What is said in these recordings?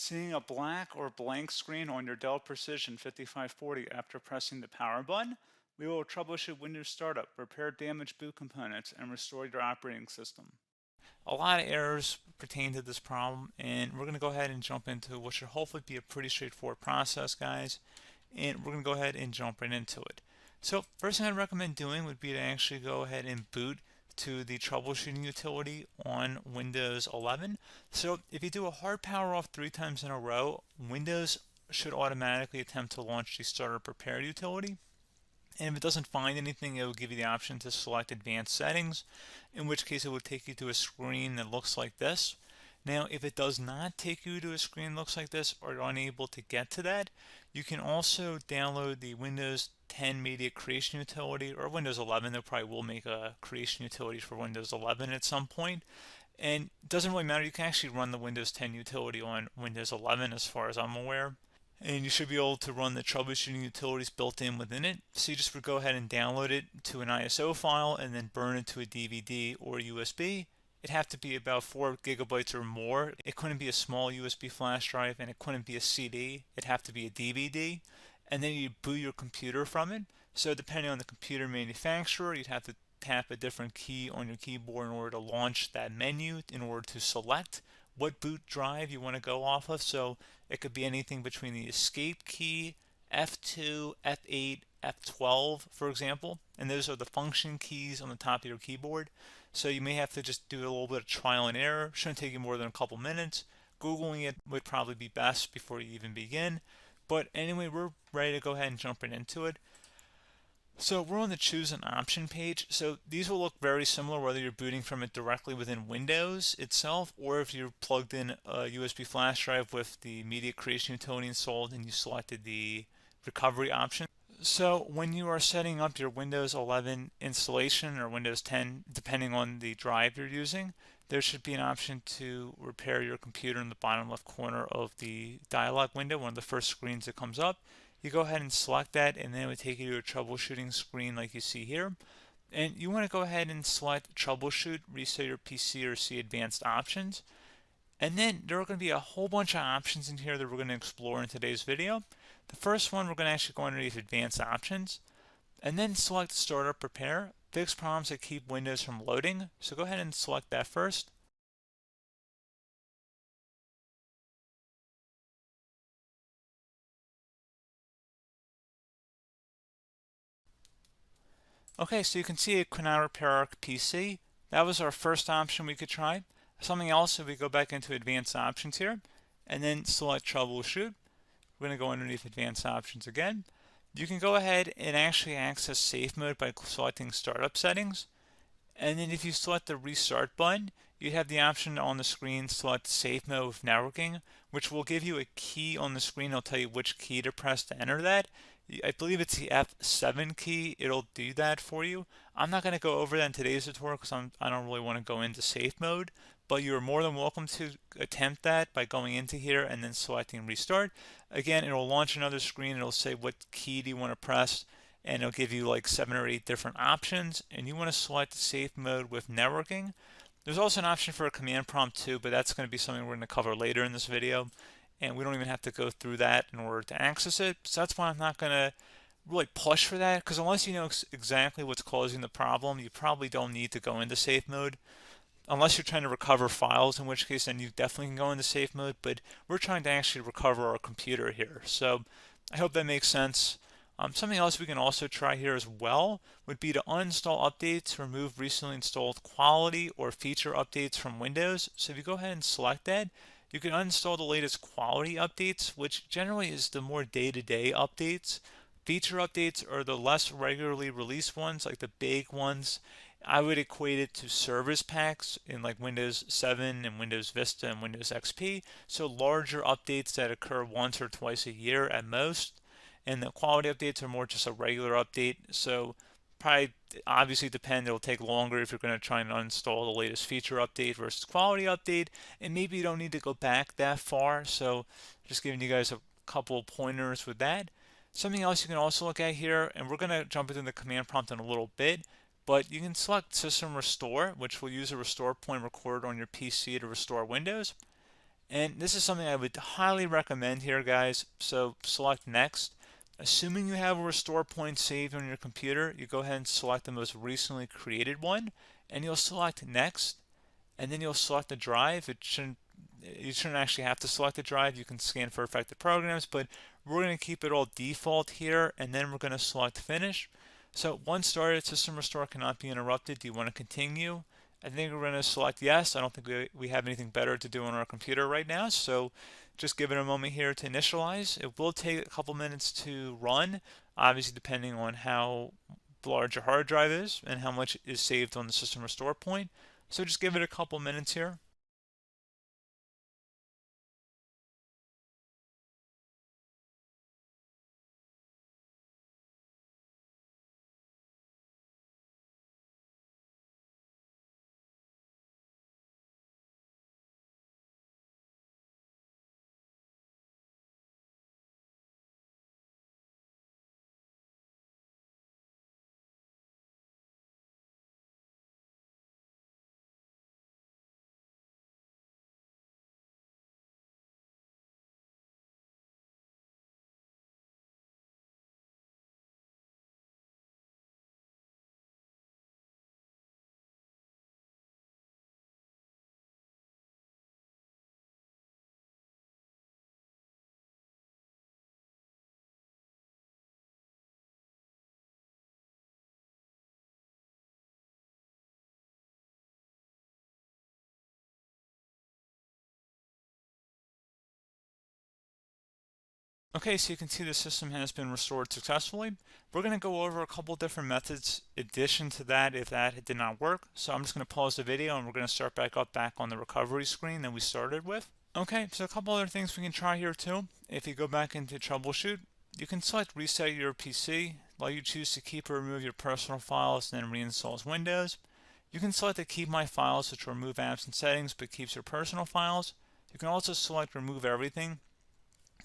Seeing a black or blank screen on your Dell Precision 5540 after pressing the power button, we will troubleshoot Windows Startup, repair damaged boot components, and restore your operating system. A lot of errors pertain to this problem, and we're going to go ahead and jump into what should hopefully be a pretty straightforward process, guys. And we're going to go ahead and jump right into it. So first thing I'd recommend doing would be to actually go ahead and boot to the troubleshooting utility on Windows 11. So if you do a hard power off 3 times in a row, Windows should automatically attempt to launch the startup repair utility. And if it doesn't find anything, it will give you the option to select advanced settings, in which case it will take you to a screen that looks like this. Now, if it does not take you to a screen that looks like this, or you're unable to get to that, you can also download the Windows 10 Media Creation Utility, or Windows 11. They probably will make a creation utility for Windows 11 at some point. And it doesn't really matter, you can actually run the Windows 10 utility on Windows 11 as far as I'm aware. And you should be able to run the troubleshooting utilities built in within it. So you just would go ahead and download it to an ISO file and then burn it to a DVD or USB. It'd have to be about 4 gigabytes or more. It couldn't be a small USB flash drive, and it couldn't be a CD. It'd have to be a DVD. And then you boot your computer from it. So depending on the computer manufacturer, you'd have to tap a different key on your keyboard in order to launch that menu, in order to select what boot drive you want to go off of. So it could be anything between the escape key, F2, F8, F12, for example. And those are the function keys on the top of your keyboard. So you may have to just do a little bit of trial and error. Shouldn't take you more than a couple minutes. Googling it would probably be best before you even begin. But anyway, we're ready to go ahead and jump right into it. So we're on the choose an option page. So these will look very similar whether you're booting from it directly within Windows itself, or if you're plugged in a USB flash drive with the media creation utility installed and you selected the recovery option. So when you are setting up your Windows 11 installation or Windows 10, depending on the drive you're using, there should be an option to repair your computer in the bottom left corner of the dialog window, one of the first screens that comes up. You go ahead and select that, and then it would take you to a troubleshooting screen like you see here. And you want to go ahead and select troubleshoot, reset your PC, or see advanced options. And then there are going to be a whole bunch of options in here that we're going to explore in today's video. The first one, we're going to actually go underneath advanced options and then select startup repair, fix problems that keep Windows from loading. So go ahead and select that first. Okay, so you can see it could not repair our PC. That was our first option we could try. Something else, if we go back into advanced options here and then select troubleshoot, we're going to go underneath advanced options again. You can go ahead and actually access safe mode by selecting startup settings. And then if you select the restart button, you have the option on the screen select safe mode with networking, which will give you a key on the screen. It'll tell you which key to press to enter that. I believe it's the F7 key. It'll do that for you. I'm not going to go over that in today's tutorial because I don't really want to go into safe mode, but you're more than welcome to attempt that by going into here and then selecting restart. Again, it'll launch another screen. It'll say what key do you want to press, and it'll give you like 7 or 8 different options, and you want to select safe mode with networking. There's also an option for a command prompt too, but that's going to be something we're going to cover later in this video, and we don't even have to go through that in order to access it. So that's why I'm not going to really push for that, because unless you know exactly what's causing the problem, you probably don't need to go into safe mode. Unless you're trying to recover files, in which case then you definitely can go into safe mode, but we're trying to actually recover our computer here. So I hope that makes sense. Something else we can also try here as well would be to uninstall updates, remove recently installed quality or feature updates from Windows. So if you go ahead and select that, you can uninstall the latest quality updates, which generally is the more day-to-day updates. Feature updates are the less regularly released ones, like the big ones. I would equate it to service packs in like Windows 7 and Windows Vista and Windows XP. So larger updates that occur once or twice a year at most. And the quality updates are more just a regular update. So probably obviously depend, it'll take longer if you're going to try and uninstall the latest feature update versus quality update. And maybe you don't need to go back that far. So just giving you guys a couple of pointers with that. Something else you can also look at here, and we're going to jump into the command prompt in a little bit, but you can select System Restore, which will use a restore point recorded on your PC to restore Windows. And this is something I would highly recommend here, guys. So select next. Assuming you have a restore point saved on your computer, you go ahead and select the most recently created one, and you'll select next, and then you'll select the drive. You shouldn't actually have to select the drive. You can scan for affected programs, but we're going to keep it all default here, and then we're going to select finish. So once started, system restore cannot be interrupted. Do you want to continue? I think we're going to select yes. I don't think we have anything better to do on our computer right now, so just give it a moment here to initialize. It will take a couple minutes to run, obviously depending on how large your hard drive is and how much is saved on the system restore point. So just give it a couple minutes here. Okay, so you can see the system has been restored successfully. We're going to go over a couple different methods in addition to that if that did not work. So I'm just going to pause the video and we're going to start back on the recovery screen that we started with. Okay, so a couple other things we can try here too. If you go back into troubleshoot, you can select reset your PC while you choose to keep or remove your personal files and then reinstalls Windows. You can select to keep my files, which will remove apps and settings but keeps your personal files. You can also select remove everything,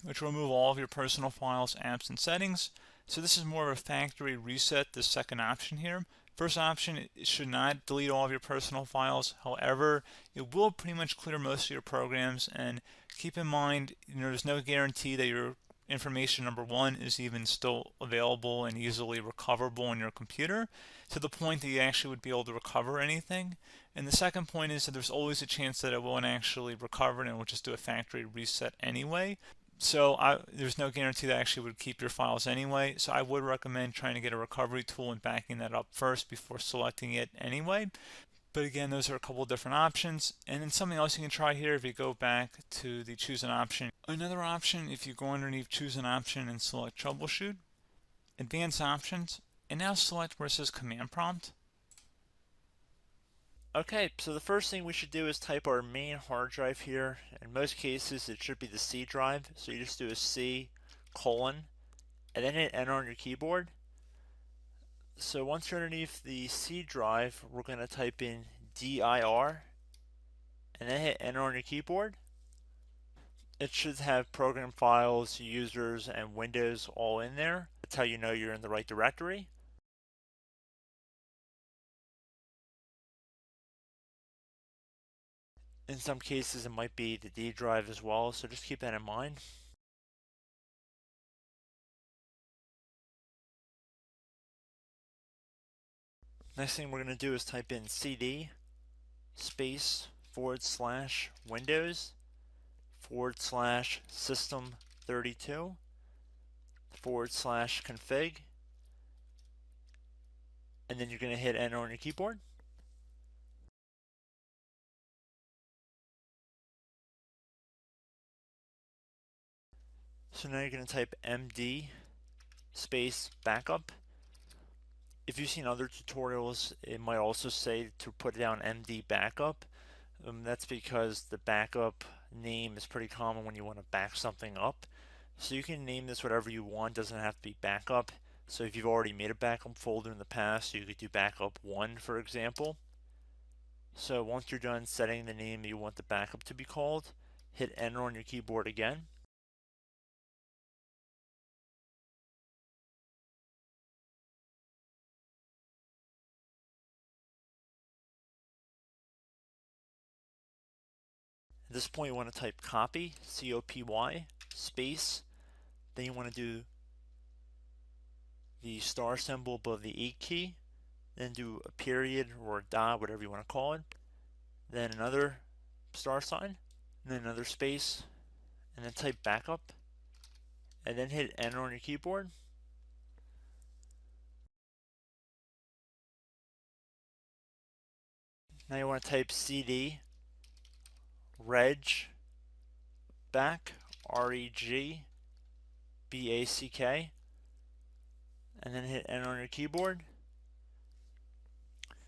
which will remove all of your personal files, apps, and settings. So this is more of a factory reset, the second option here. First option, it should not delete all of your personal files. However, it will pretty much clear most of your programs. And keep in mind, there's no guarantee that your information, number one, is even still available and easily recoverable on your computer to the point that you actually would be able to recover anything. And the second point is that there's always a chance that it won't actually recover and it will just do a factory reset anyway. So there's no guarantee that actually would keep your files anyway. So I would recommend trying to get a recovery tool and backing that up first before selecting it anyway. But again, those are a couple different options. And then something else you can try here if you go back to the choose an option. Another option, if you go underneath choose an option and select troubleshoot, advanced options, and now select where it says command prompt. Okay, so the first thing we should do is type our main hard drive here. In most cases, it should be the C drive. So you just do a C colon and then hit enter on your keyboard. So once you're underneath the C drive, we're going to type in dir and then hit enter on your keyboard. It should have program files, users, and Windows all in there. That's how you know you're in the right directory. In some cases, it might be the D drive as well, so just keep that in mind. Next thing we're going to do is type in cd space / Windows / system 32 / config, and then you're going to hit enter on your keyboard. So now you're going to type md space backup. If you've seen other tutorials, it might also say to put down md backup. That's because the backup name is pretty common when you want to back something up. So you can name this whatever you want, doesn't have to be backup. So if you've already made a backup folder in the past, you could do backup 1, for example. So once you're done setting the name you want the backup to be called, hit enter on your keyboard again. At this point you want to type copy, C-O-P-Y, space, then you want to do the star symbol above the 8 key, then do a period or a dot, whatever you want to call it, then another star sign, and then another space, and then type backup, and then hit enter on your keyboard. Now you want to type cd reg back, R-E-G-B-A-C-K, and then hit enter on your keyboard.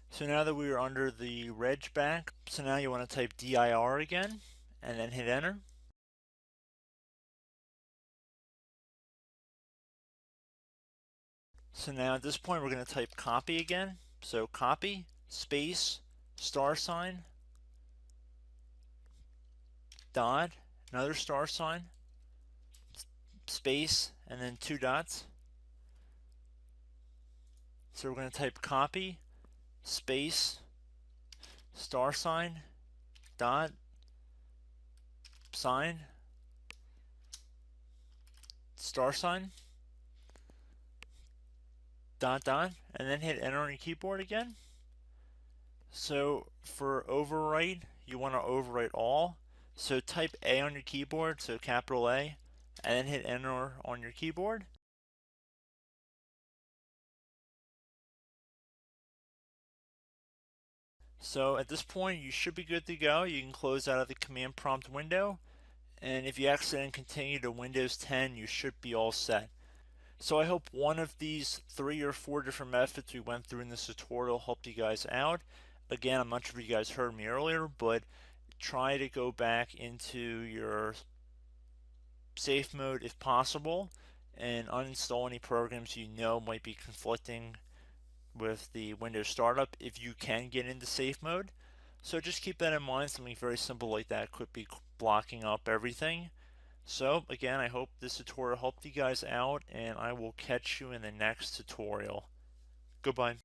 So now that we are under the reg back, so now you want to type dir again, and then hit enter. So now at this point we're going to type copy again. So copy, space, star sign, dot, another star sign, space, and then 2 dots. So we're going to type copy, space, star sign, dot, sign, star sign, dot, dot, and then hit enter on your keyboard again. So for overwrite, you want to overwrite all. So type A on your keyboard, so capital A, and then hit enter on your keyboard. So at this point you should be good to go. You can close out of the command prompt window, and if you accidentally continue to Windows 10 you should be all set. So I hope one of these 3 or 4 different methods we went through in this tutorial helped you guys out. Again, I'm not sure if you guys heard me earlier, but try to go back into your safe mode if possible and uninstall any programs you know might be conflicting with the Windows startup if you can get into safe mode. So just keep that in mind. Something very simple like that could be blocking up everything. So again, I hope this tutorial helped you guys out, and I will catch you in the next tutorial. Goodbye.